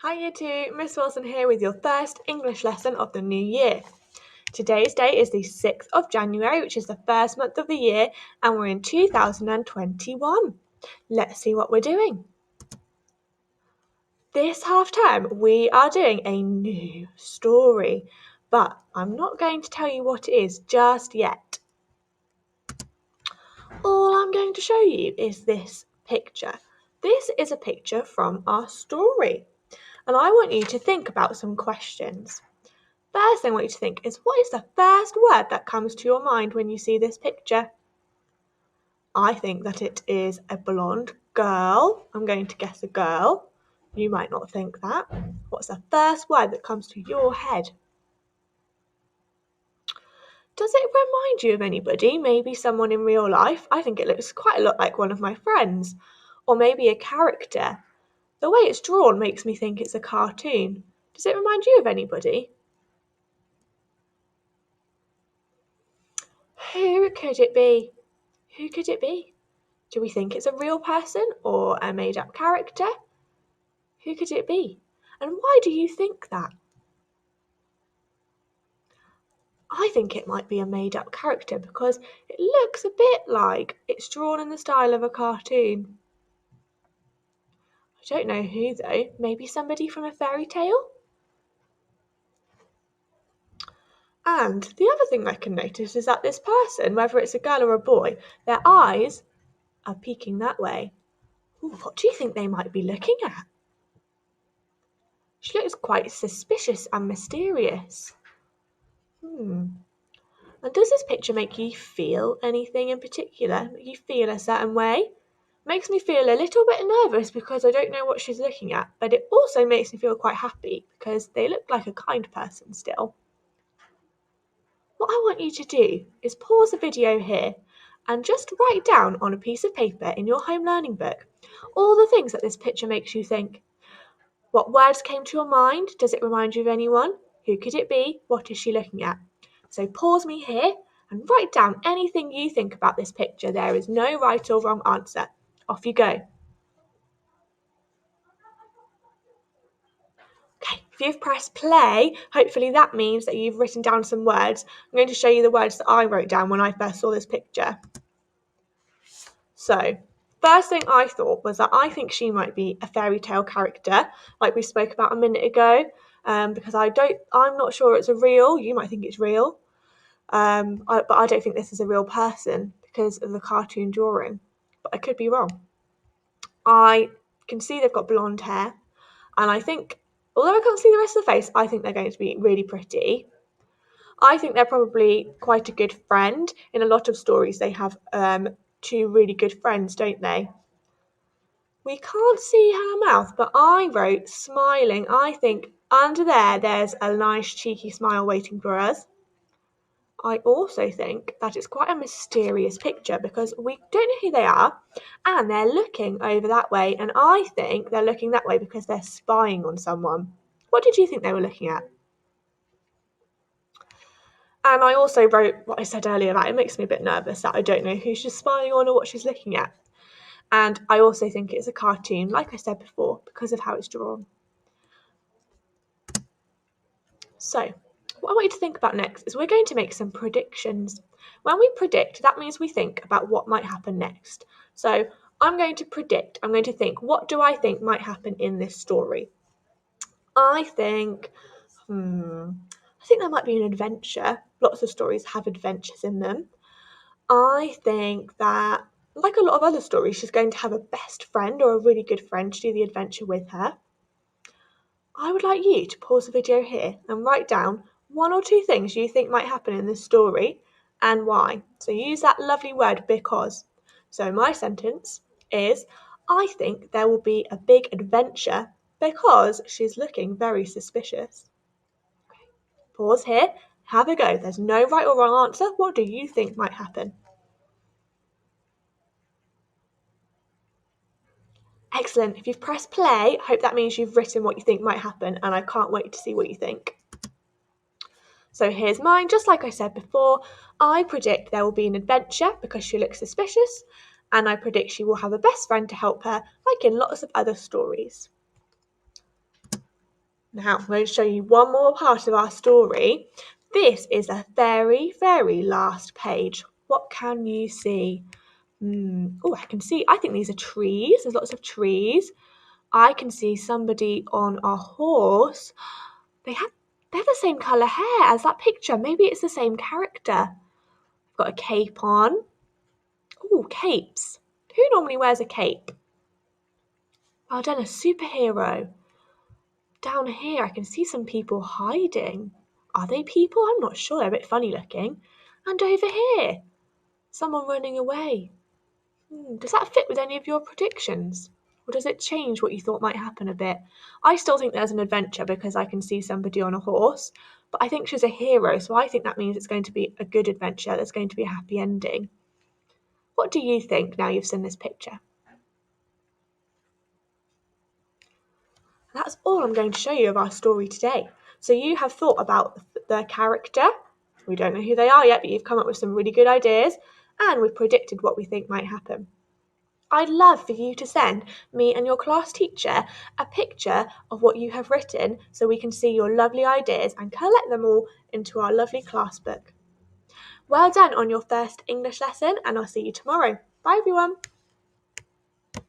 Hi Year 2, Miss Wilson here with your first English lesson of the new year. Today's date is the 6th of January, which is the first month of the year, and we're in 2021. Let's see what we're doing. This half term, we are doing a new story, but I'm not going to tell you what it is just yet. All I'm going to show you is this picture. This is a picture from our story, and I want you to think about some questions. First thing I want you to think is, what is the first word that comes to your mind when you see this picture? I think that it is a blonde girl. I'm going to guess a girl. You might not think that. What's the first word that comes to your head? Does it remind you of anybody? Maybe someone in real life? I think it looks quite a lot like one of my friends. Or maybe a character. The way it's drawn makes me think it's a cartoon. Does it remind you of anybody? Who could it be? Who could it be? Do we think it's a real person or a made-up character? Who could it be? And why do you think that? I think it might be a made-up character because it looks a bit like it's drawn in the style of a cartoon. I don't know who though. Maybe somebody from a fairy tale? And the other thing I can notice is that this person, whether it's a girl or a boy, their eyes are peeking that way. Ooh, what do you think they might be looking at? She looks quite suspicious and mysterious. And does this picture make you feel anything in particular? Make you feel a certain way? Makes me feel a little bit nervous because I don't know what she's looking at, but it also makes me feel quite happy because they look like a kind person still. What I want you to do is pause the video here and just write down on a piece of paper in your home learning book all the things that this picture makes you think. What words came to your mind? Does it remind you of anyone? Who could it be? What is she looking at? So pause me here and write down anything you think about this picture. There is no right or wrong answer. Off you go. Okay, if you've pressed play, hopefully that means that you've written down some words. I'm going to show you the words that I wrote down when I first saw this picture. So, first thing I thought was that I think she might be a fairy tale character, like we spoke about a minute ago, because I'm not sure it's a real. You might think it's real, but I don't think this is a real person because of the cartoon drawing. But I could be wrong. I can see they've got blonde hair, and I think, although I can't see the rest of the face, I think they're going to be really pretty. I think they're probably quite a good friend. In a lot of stories, they have two really good friends, don't they? We can't see her mouth, but I wrote smiling. I think under there's a nice cheeky smile waiting for us. I also think that it's quite a mysterious picture because we don't know who they are and they're looking over that way, and I think they're looking that way because they're spying on someone. What did you think they were looking at? And I also wrote what I said earlier, that it makes me a bit nervous that I don't know who she's spying on or what she's looking at. And I also think it's a cartoon, like I said before, because of how it's drawn. So, what I want you to think about next is we're going to make some predictions. When we predict, that means we think about what might happen next. So, I'm going to predict, I'm going to think, what do I think might happen in this story? I think, I think there might be an adventure. Lots of stories have adventures in them. I think that, like a lot of other stories, she's going to have a best friend or a really good friend to do the adventure with her. I would like you to pause the video here and write down one or two things you think might happen in this story and why. So use that lovely word because. So my sentence is, I think there will be a big adventure because she's looking very suspicious. Pause here, have a go. There's no right or wrong answer. What do you think might happen? Excellent. If you've pressed play, I hope that means you've written what you think might happen, and I can't wait to see what you think. So here's mine. Just like I said before, I predict there will be an adventure because she looks suspicious, and I predict she will have a best friend to help her, like in lots of other stories. Now, I'm going to show you one more part of our story. This is the very, very last page. What can you see? Oh, I think these are trees. There's lots of trees. I can see somebody on a horse. They have the same colour hair as that picture. Maybe it's the same character. Got a cape on. Oh, capes. Who normally wears a cape? Well done, a superhero. Down here I can see some people hiding. Are they people? I'm not sure. They're a bit funny looking. And over here, someone running away. Does that fit with any of your predictions? Or does it change what you thought might happen a bit? I still think there's an adventure because I can see somebody on a horse, but I think she's a hero, so I think that means it's going to be a good adventure. There's going to be a happy ending. What do you think now you've seen this picture? That's all I'm going to show you of our story today. So you have thought about the character. We don't know who they are yet, but you've come up with some really good ideas, and we've predicted what we think might happen. I'd love for you to send me and your class teacher a picture of what you have written so we can see your lovely ideas and collect them all into our lovely class book. Well done on your first English lesson, and I'll see you tomorrow. Bye everyone.